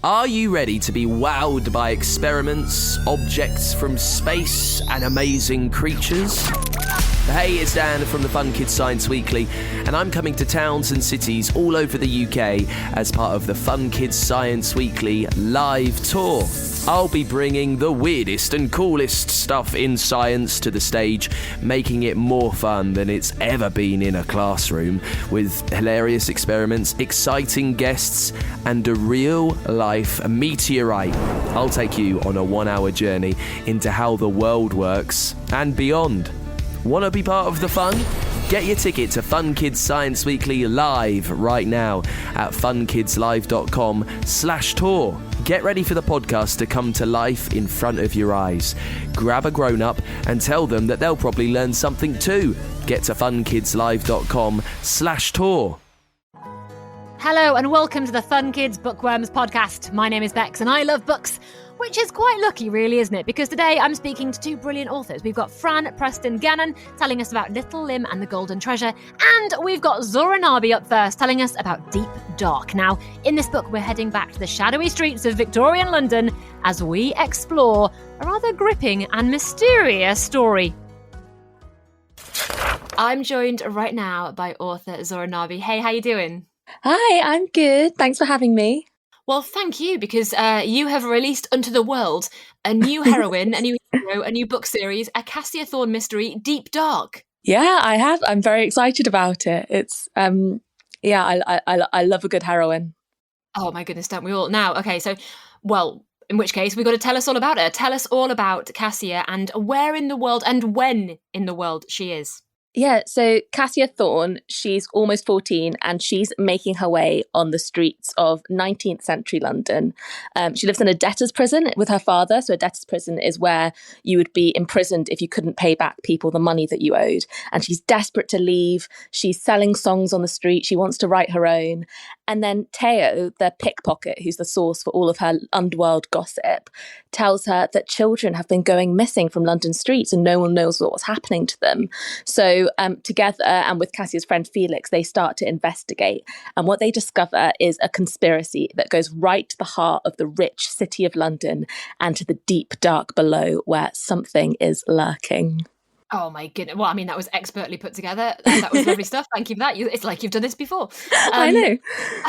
Are you ready to be wowed by experiments, objects from space, and amazing creatures? Hey, it's Dan from the Fun Kids Science Weekly, and I'm coming to towns and cities all over the UK as part of the Fun Kids Science Weekly live tour. I'll be bringing the weirdest and coolest stuff in science to the stage, making it more fun than it's ever been in a classroom, with hilarious experiments, exciting guests, and a real-life meteorite. I'll take you on a 1-hour journey into how the world works and beyond. Want to be part of the fun? Get your ticket to Fun Kids Science Weekly live right now at funkidslive.com/tour. Get ready for the podcast to come to life in front of your eyes. Grab a grown-up and tell them that they'll probably learn something too. Get to funkidslive.com/tour. Hello and welcome to the Fun Kids Bookworms podcast. My name is Bex and I love books, which is quite lucky really, isn't it? Because today I'm speaking to two brilliant authors. We've got Frann Preston-Gannon telling us about Little Lim and the Golden Treasure, and we've got Zohra Nabi up first telling us about Deep Dark. Now, in this book we're heading back to the shadowy streets of Victorian London as we explore a rather gripping and mysterious story. I'm joined right now by author Zohra Nabi. Hey, how you doing? Hi, I'm good. Thanks for having me. Well, thank you, because you have released unto the world a new heroine, a new hero, a new book series, a Cassia Thorne mystery, Deep Dark. Yeah, I have. I'm very excited about it. It's, I love a good heroine. Oh my goodness, don't we all? Now, okay, so, well, in which case, we've got to tell us all about her. Tell us all about Cassia and where in the world and when in the world she is. Yeah, so Cassia Thorne, she's almost 14 and she's making her way on the streets of 19th century London. She lives in a debtor's prison with her father. So a debtor's prison is where you would be imprisoned if you couldn't pay back people the money that you owed. And she's desperate to leave. She's selling songs on the street. She wants to write her own. And then Teo, the pickpocket, who's the source for all of her underworld gossip, tells her that children have been going missing from London streets and no one knows what's happening to them. So together and with Cassia's friend Felix, they start to investigate. And what they discover is a conspiracy that goes right to the heart of the rich city of London and to the deep dark below where something is lurking. Oh my goodness. Well, I mean, that was expertly put together. That was lovely stuff. Thank you for that. It's like you've done this before. I know.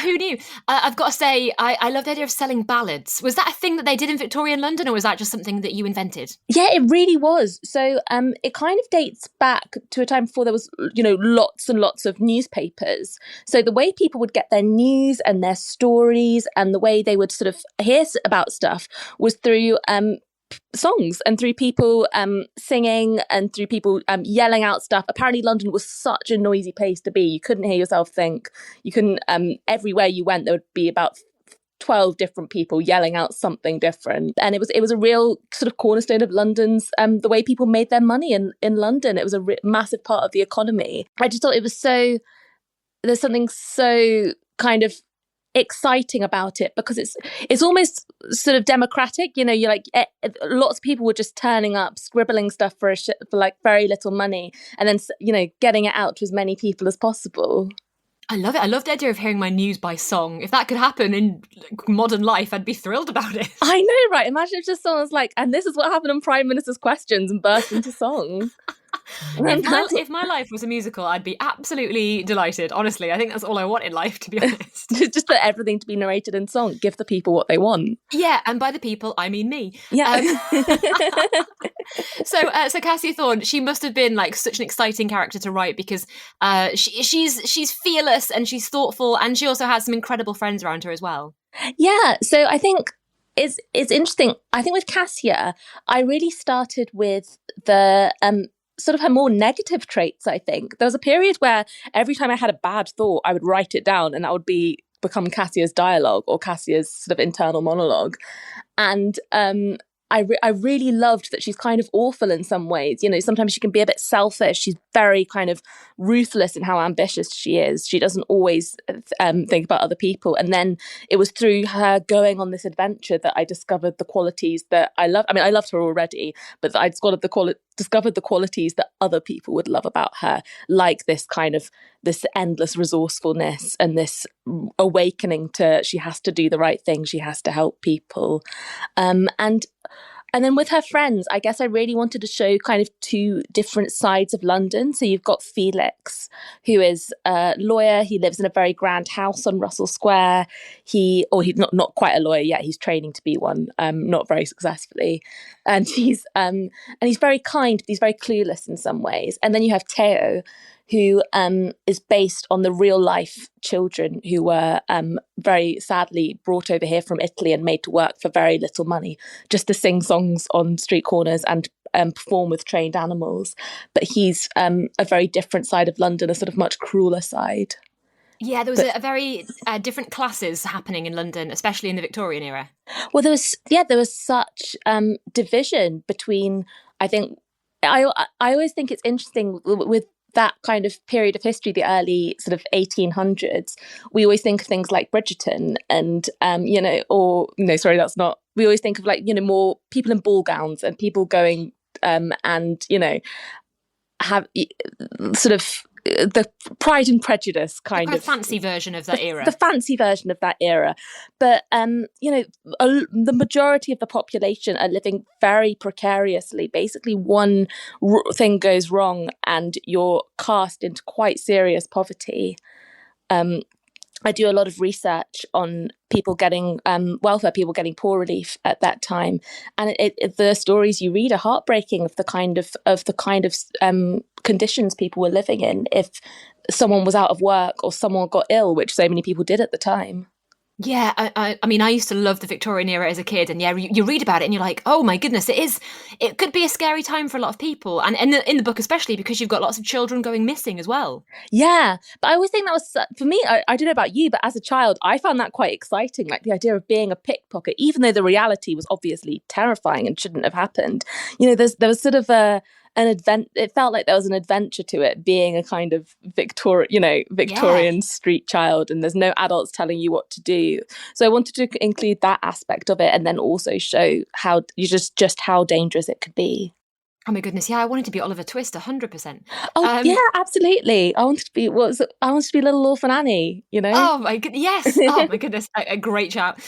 Who knew? I've got to say, I love the idea of selling ballads. Was that a thing that they did in Victorian London, or was that just something that you invented? Yeah, it really was. So it kind of dates back to a time before there was, lots and lots of newspapers. So the way people would get their news and their stories and the way they would sort of hear about stuff was through songs and through people singing and through people yelling out stuff. Apparently London was such a noisy place to be. You couldn't hear yourself think. You couldn't, everywhere you went there would be about 12 different people yelling out something different. And it was a real sort of cornerstone of London's, the way people made their money in London. It was a massive part of the economy. I just thought it was there's something so kind of exciting about it because it's almost sort of democratic. You're like lots of people were just turning up, scribbling stuff for like very little money, and then getting it out to as many people as possible. I love it. I love the idea of hearing my news by song. If that could happen in modern life, I'd be thrilled about it. I know, right? Imagine if just someone's like, and this is what happened on Prime Minister's Questions, and burst into song. If my life was a musical, I'd be absolutely delighted. Honestly, I think that's all I want in life, to be honest. Just for everything to be narrated in song. Give the people what they want. Yeah, and by the people, I mean me. Yeah. So Cassia Thorne, she must have been like such an exciting character to write because she's fearless and she's thoughtful, and she also has some incredible friends around her as well. Yeah. So I think it's interesting. I think with Cassia, I really started with the sort of her more negative traits. I think there was a period where every time I had a bad thought, I would write it down, and that would become Cassia's dialogue or Cassia's sort of internal monologue. And I really loved that she's kind of awful in some ways. You know, sometimes she can be a bit selfish. She's very kind of ruthless in how ambitious she is. She doesn't always think about other people. And then it was through her going on this adventure that I discovered the qualities that I love. I mean, I loved her already, but I discovered the qualities that other people would love about her, like this kind of this endless resourcefulness and this awakening to she has to do the right thing, she has to help people, and then with her friends, I guess I really wanted to show kind of two different sides of London. So you've got Felix, who is a lawyer. He lives in a very grand house on Russell Square. He's not quite a lawyer yet. He's training to be one, not very successfully. And he's very kind, but he's very clueless in some ways. And then you have Theo, who is based on the real life children who were very sadly brought over here from Italy and made to work for very little money, just to sing songs on street corners and perform with trained animals. But he's a very different side of London, a sort of much crueler side. Yeah, there was a very different classes happening in London, especially in the Victorian era. Well, there was such division between, I think, I always think it's interesting with that kind of period of history, the early sort of 1800s, we always think of things like Bridgerton and, that's not, we always think of like, you know, more people in ball gowns and people going and, you know, have sort of the Pride and Prejudice kind of fancy version of that era. The fancy version of that era. But, the majority of the population are living very precariously. Basically, one thing goes wrong and you're cast into quite serious poverty. I do a lot of research on people getting welfare, people getting poor relief at that time, and the stories you read are heartbreaking of the kind of conditions people were living in if someone was out of work or someone got ill, which so many people did at the time. Yeah, I mean, I used to love the Victorian era as a kid, and yeah, you read about it and you're like, oh my goodness, it could be a scary time for a lot of people, and in the book especially because you've got lots of children going missing as well. Yeah, but I always think that was, for me, I don't know about you, but as a child, I found that quite exciting, like the idea of being a pickpocket, even though the reality was obviously terrifying and shouldn't have happened. You know, there was sort of it felt like there was an adventure to it, being a kind of Victorian street child, and there's no adults telling you what to do. So I wanted to include that aspect of it, and then also show how just how dangerous it could be. Oh my goodness, yeah, I wanted to be Oliver Twist 100%. Oh yeah, absolutely. I wanted to be Little Orphan Annie, you know? Oh my goodness, yes. Oh my goodness, a great shout.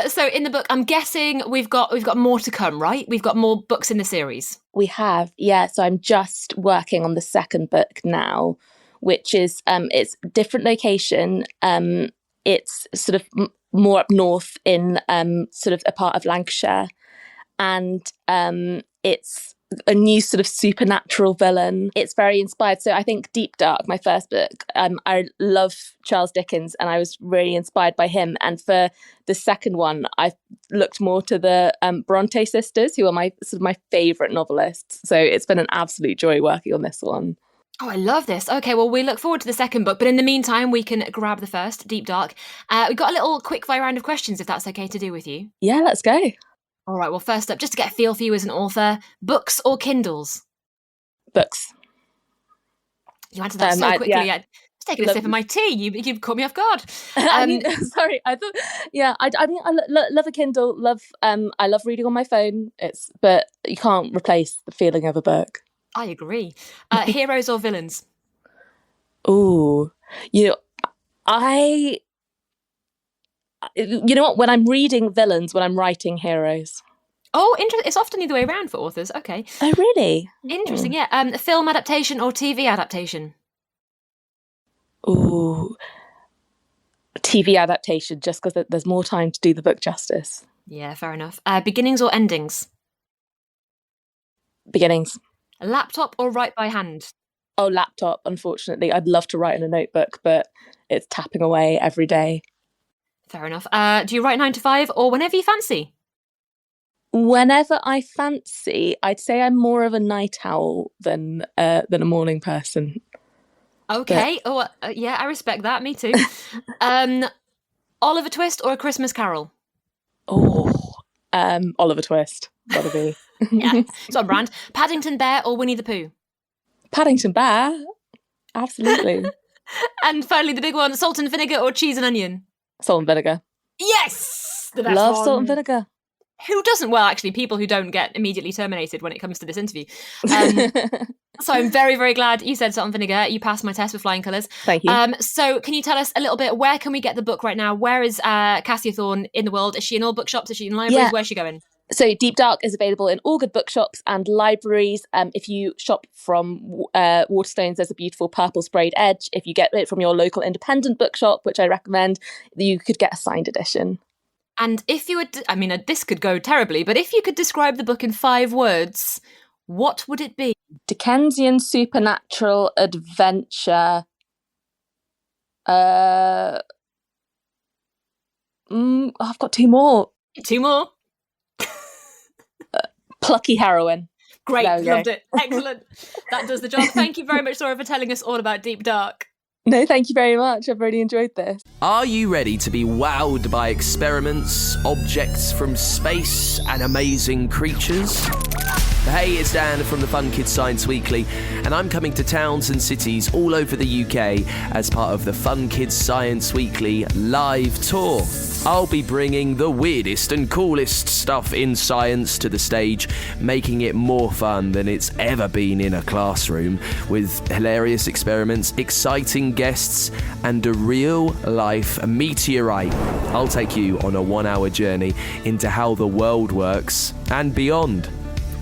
So in the book, I'm guessing we've got more to come, right? We've got more books in the series. We have, yeah. So I'm just working on the second book now, which is it's a different location. It's sort of more up north in sort of a part of Lancashire, and it's a new sort of supernatural villain. It's very inspired. So I think Deep Dark, my first book, I love Charles Dickens and I was really inspired by him. And for the second one, I looked more to the Bronte sisters, who are my favourite novelists. So it's been an absolute joy working on this one. Oh, I love this. Okay, well, we look forward to the second book. But in the meantime, we can grab the first, Deep Dark. We've got a little quick fire round of questions, if that's okay to do with you. Yeah, let's go. All right, well, first up, just to get a feel for you as an author, books or Kindles? Books. You answered that so quickly. Yeah. Just taking a sip of my tea. You've caught me off guard. Sorry, I thought. Yeah, I mean, I love a Kindle. I love reading on my phone. But you can't replace the feeling of a book. I agree. Heroes or villains? Ooh, you know what? When I'm reading villains, when I'm writing heroes. Oh, interesting. It's often the other way around for authors. Okay. Oh, really? Interesting, yeah. Film adaptation or TV adaptation? Ooh, TV adaptation, just because there's more time to do the book justice. Yeah, fair enough. Beginnings or endings? Beginnings. A laptop or write by hand? Oh, laptop, unfortunately. I'd love to write in a notebook, but it's tapping away every day. Fair enough. Do you write 9 to 5 or whenever you fancy? Whenever I fancy. I'd say I'm more of a night owl than a morning person. Okay. Yeah, I respect that. Me too. Oliver Twist or A Christmas Carol? Oh, Oliver Twist. Gotta be. Yeah, it's on brand. Paddington Bear or Winnie the Pooh? Paddington Bear. Absolutely. And finally, the big one, salt and vinegar or cheese and onion? Salt and vinegar. Yes! The best Love one. salt and vinegar. Who doesn't? Well, actually, people who don't get immediately terminated when it comes to this interview. So I'm very, very glad you said salt and vinegar. You passed my test with flying colours. Thank you. So can you tell us a little bit, where can we get the book right now? Where is Cassia Thorne in the world? Is she in all bookshops? Is she in libraries? Yeah. Where's she going? So Deep Dark is available in all good bookshops and libraries. If you shop from Waterstones, there's a beautiful purple sprayed edge. If you get it from your local independent bookshop, which I recommend, you could get a signed edition. And if you would, this could go terribly, but if you could describe the book in 5 words, what would it be? Dickensian supernatural adventure. I've got 2 more. 2 more. Plucky heroine. Great, loved it. Excellent. That does the job. Thank you very much, Zohra, for telling us all about Deep Dark. No, thank you very much. I've really enjoyed this. Are you ready to be wowed by experiments, objects from space, and amazing creatures? Hey, it's Dan from the Fun Kids Science Weekly, and I'm coming to towns and cities all over the UK as part of the Fun Kids Science Weekly live tour. I'll be bringing the weirdest and coolest stuff in science to the stage, making it more fun than it's ever been in a classroom, with hilarious experiments, exciting guests, and a real-life meteorite. I'll take you on a 1-hour journey into how the world works and beyond.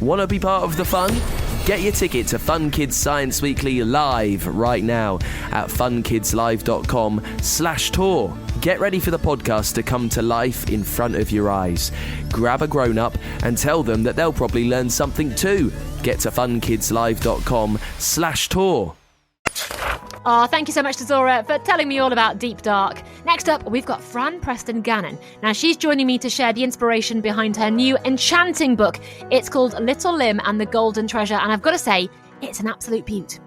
Want to be part of the fun? Get your ticket to Fun Kids Science Weekly live right now at funkidslive.com/tour. Get ready for the podcast to come to life in front of your eyes. Grab a grown-up and tell them that they'll probably learn something too. Get to funkidslive.com/tour. Oh, thank you so much to Zohra for telling me all about Deep Dark. Next up, we've got Frann Preston-Gannon. Now, she's joining me to share the inspiration behind her new enchanting book. It's called Little Lim and the Golden Treasure, and I've got to say, it's an absolute beaut.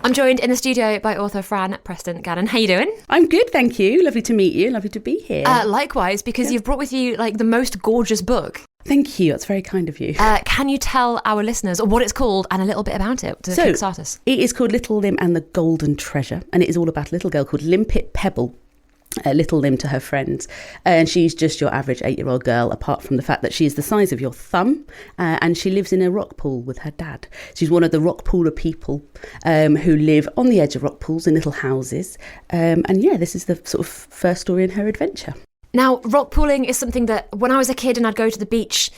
I'm joined in the studio by author Frann Preston-Gannon. How you doing? I'm good, thank you. Lovely to meet you. Lovely to be here. Likewise, because you've brought with you the most gorgeous book. Thank you. That's very kind of you. Can you tell our listeners what it's called and a little bit about it to kickstart us? It is called Little Lim and the Golden Treasure, and it is all about a little girl called Limpet Pebble. Little Lim to her friends, and she's just your average 8-year-old girl, apart from the fact that she's the size of your thumb, and she lives in a rock pool with her dad. She's one of the rock pooler people who live on the edge of rock pools in little houses, this is the sort of first story in her adventure. Now, rock pooling is something that when I was a kid and I'd go to the beach,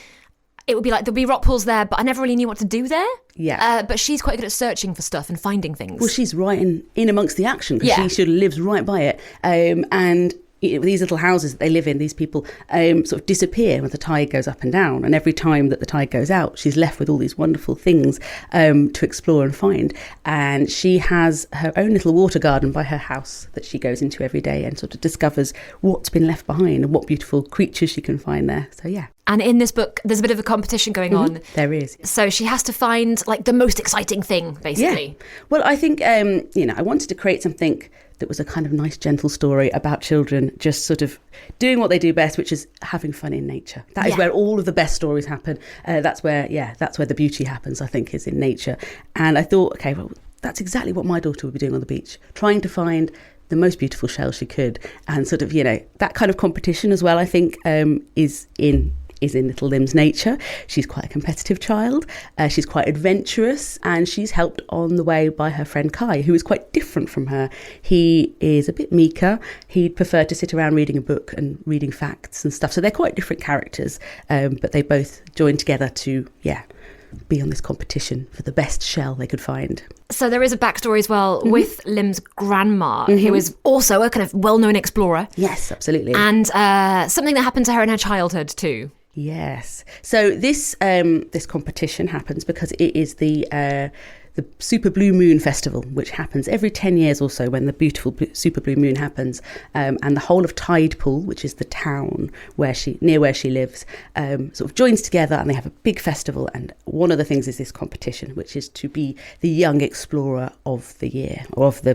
it would be like there'd be rock pools there, but I never really knew what to do there. Yeah. But she's quite good at searching for stuff and finding things. Well, she's right in amongst the action, because she sort of lives right by it. And these little houses that they live in, these people sort of disappear when the tide goes up and down. And every time that the tide goes out, she's left with all these wonderful things to explore and find. And she has her own little water garden by her house that she goes into every day and sort of discovers what's been left behind and what beautiful creatures she can find there. So, yeah. And in this book, there's a bit of a competition going on. There is. So she has to find the most exciting thing, basically. Yeah. Well, I think, I wanted to create something that was a kind of nice, gentle story about children just sort of doing what they do best, which is having fun in nature. That is where all of the best stories happen. That's where the beauty happens, I think, is in nature. And I thought, okay, well, that's exactly what my daughter would be doing on the beach, trying to find the most beautiful shell she could. And sort of, that kind of competition as well, I think, is in Little Lim's nature. She's quite a competitive child. She's quite adventurous, and she's helped on the way by her friend Kai, who is quite different from her. He is a bit meeker. He'd prefer to sit around reading a book and reading facts and stuff. So they're quite different characters, but they both joined together to, be on this competition for the best shell they could find. So there is a backstory as well with Lim's grandma, who is also a kind of well-known explorer. Yes, absolutely. And something that happened to her in her childhood too. Yes. So this competition happens because it is the Super Blue Moon Festival, which happens every 10 years or so when the beautiful Super Blue Moon happens. And the whole of Tidepool, which is the town near where she lives, sort of joins together, and they have a big festival. And one of the things is this competition, which is to be the young explorer of the year, or of the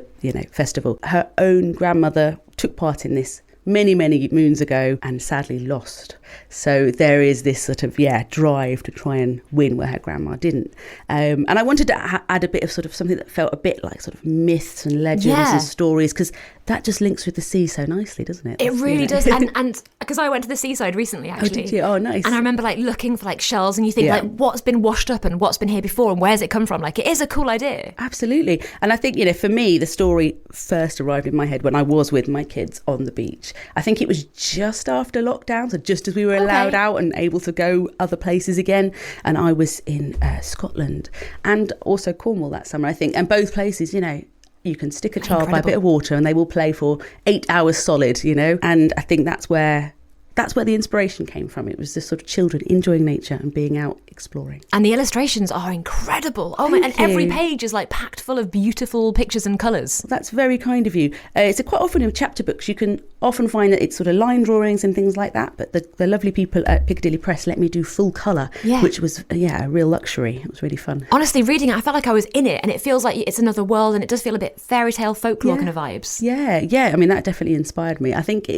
festival. Her own grandmother took part in this many, many moons ago and sadly lost. So there is this sort of, drive to try and win where her grandma didn't. And I wanted to add a bit of sort of something that felt a bit like sort of myths and legends and stories, because that just links with the sea so nicely, doesn't it? It really does. And because I went to the seaside recently, actually. Oh, did you? Oh, nice. And I remember like looking for like shells, and you think like, what's been washed up and what's been here before and where's it come from? Like, it is a cool idea. Absolutely. And I think, for me, the story first arrived in my head when I was with my kids on the beach. I think it was just after lockdown, so just as we were allowed out and able to go other places again. And I was in Scotland and also Cornwall that summer, I think. And both places, you can stick a child by a bit of water and they will play for 8 hours solid, And I think that's where the inspiration came from. It was this sort of children enjoying nature and being out exploring. And the illustrations are incredible. Oh my! And every page is like packed full of beautiful pictures and colours. Well, that's very kind of you. It's quite often in chapter books you can often find that it's sort of line drawings and things like that. But the lovely people at Piccadilly Press let me do full colour, which was a real luxury. It was really fun. Honestly, reading it, I felt like I was in it, and it feels like it's another world, and it does feel a bit fairy tale folklore kind of vibes. Yeah. I mean, that definitely inspired me. I think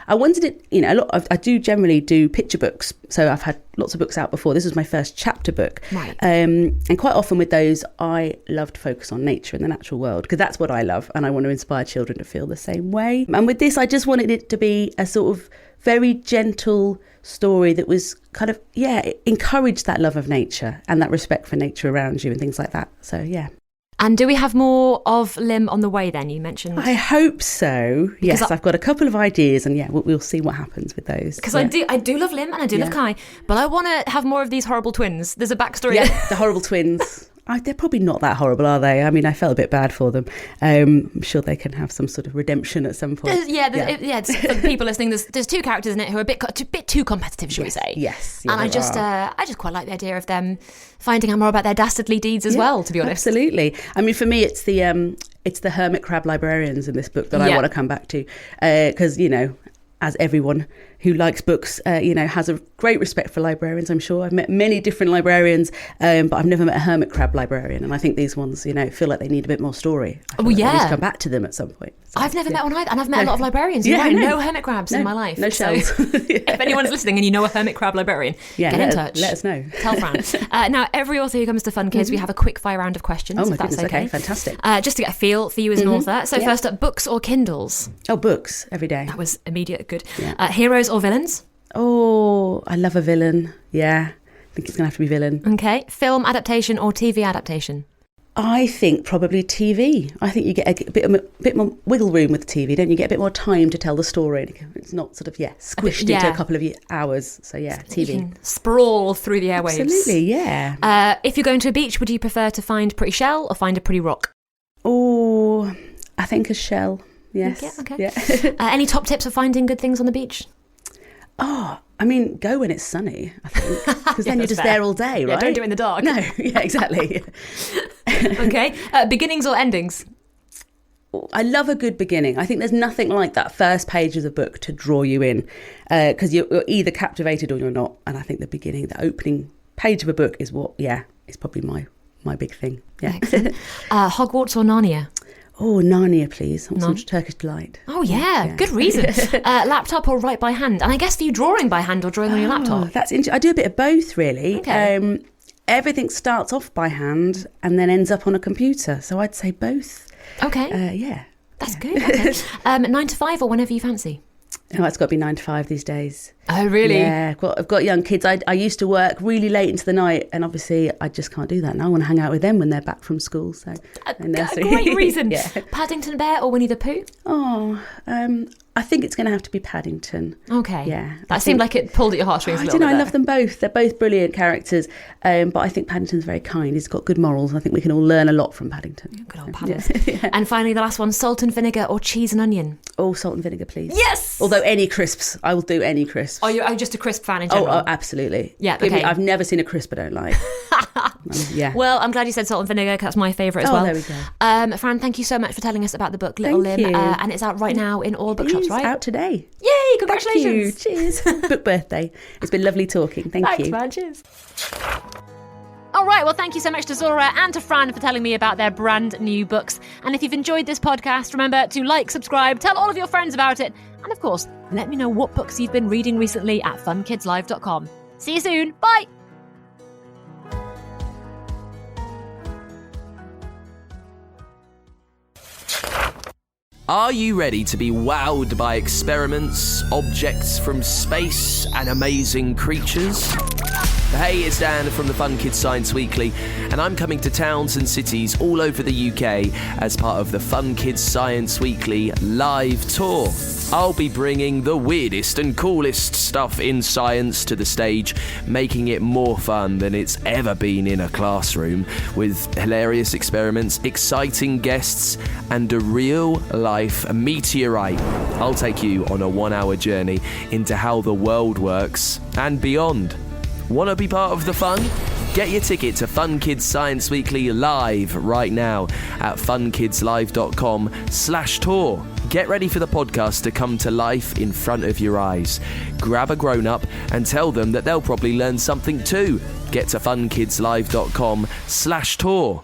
I wanted it. I do generally do picture books, so I've had lots of books out before. This was my first chapter book, right? And quite often with those, I love to focus on nature and the natural world, because that's what I love, and I want to inspire children to feel the same way. And with this, I just wanted it to be a sort of very gentle story that was kind of encouraged that love of nature and that respect for nature around you and things like that. So And do we have more of Lim on the way then? You mentioned. I hope so. Yes, I've got a couple of ideas, and we'll see what happens with those. Because I do love Lim and I do love Kai, but I want to have more of these horrible twins. There's a backstory. Yeah, the horrible twins. They're probably not that horrible, are they? I mean, I felt a bit bad for them. I'm sure they can have some sort of redemption at some point. It's, for the people listening, there's two characters in it who are a bit too competitive, shall we say? Yes. And I just quite like the idea of them finding out more about their dastardly deeds as well, to be honest. Absolutely. I mean, for me, it's the hermit crab librarians in this book that I want to come back to, because as everyone who likes books, has a great respect for librarians, I'm sure. I've met many different librarians, but I've never met a hermit crab librarian. And I think these ones, feel like they need a bit more story. I need to come back to them at some point. So, I've never met one either, and I've met a lot of librarians. No hermit crabs in my life. No shells. So, if anyone's listening and you know a hermit crab librarian, get in touch. Let us know. Tell Frann. Now, every author who comes to Fun Kids, we have a quick fire round of questions, if that's goodness, okay. Fantastic. Just to get a feel for you as an author. So first up, books or Kindles? Oh, books, every day. That was immediate, good. Yeah. Heroes or villains? Oh, I love a villain. Yeah, I think it's going to have to be villain. Okay. Film adaptation or TV adaptation? I think probably TV. I think you get a bit more wiggle room with TV, don't you? Get a bit more time to tell the story. It's not sort of, squished into a couple of hours. So, TV. You can sprawl through the airwaves. Absolutely, yeah. If you're going to a beach, would you prefer to find a pretty shell or find a pretty rock? Oh, I think a shell, yes. Okay. Yeah. Any top tips for finding good things on the beach? Oh, I mean, go when it's sunny, I think, because then you're just there all day, right? Yeah, don't do it in the dark. No, exactly. Okay. Beginnings or endings? I love a good beginning. I think there's nothing like that first page of the book to draw you in, because you're either captivated or you're not. And I think the beginning, the opening page of a book is is probably my big thing. Yeah. Excellent. Hogwarts or Narnia? Oh, Narnia, please. Some Turkish delight. Oh, yeah. Good reason. Laptop or write by hand? And I guess for you, drawing by hand or drawing on your laptop? That's interesting. I do a bit of both, really. Okay. Everything starts off by hand and then ends up on a computer. So I'd say both. Okay. Yeah. That's good. Okay. 9 to 5 or whenever you fancy? Oh, it's got to be 9 to 5 these days. Oh, really? Yeah, I've got young kids. I used to work really late into the night, and obviously I just can't do that now. I want to hang out with them when they're back from school. So a great reason. Yeah. Paddington Bear or Winnie the Pooh? Oh, I think it's going to have to be Paddington. Okay. Yeah. That seemed like it pulled at your heartstrings a little bit. I love them both. They're both brilliant characters. But I think Paddington's very kind. He's got good morals. I think we can all learn a lot from Paddington. Good old Paddington. Yeah. And finally, the last one, salt and vinegar or cheese and onion? Oh, salt and vinegar, please. Yes! Although any crisps, I will do any crisps. Oh, you're just a crisp fan in general? Oh, absolutely. Yeah, okay. I've never seen a crisp I don't like. Yeah. Well, I'm glad you said salt and vinegar, because that's my favourite as well. There we go. Fran, thank you so much for telling us about the book Little Thank Lim. you. And it's out right now in all bookshops, right? It's out today. Yay, congratulations. Thank you. Cheers. Book birthday. It's been lovely talking. Thanks, you. Man. Cheers. All right, well, thank you so much to Zohra and to Frann for telling me about their brand new books. And if you've enjoyed this podcast, remember to like, subscribe, tell all of your friends about it, And of course, let me know what books you've been reading recently at funkidslive.com. See you soon. Bye. Are you ready to be wowed by experiments, objects from space, and amazing creatures? Hey, it's Dan from the Fun Kids Science Weekly, and I'm coming to towns and cities all over the UK as part of the Fun Kids Science Weekly live tour. I'll be bringing the weirdest and coolest stuff in science to the stage, making it more fun than it's ever been in a classroom, with hilarious experiments, exciting guests, and a real-life meteorite. I'll take you on a 1-hour journey into how the world works and beyond. Want to be part of the fun? Get your ticket to Fun Kids Science Weekly live right now at funkidslive.com/tour. Get ready for the podcast to come to life in front of your eyes. Grab a grown-up and tell them that they'll probably learn something too. Get to funkidslive.com/tour.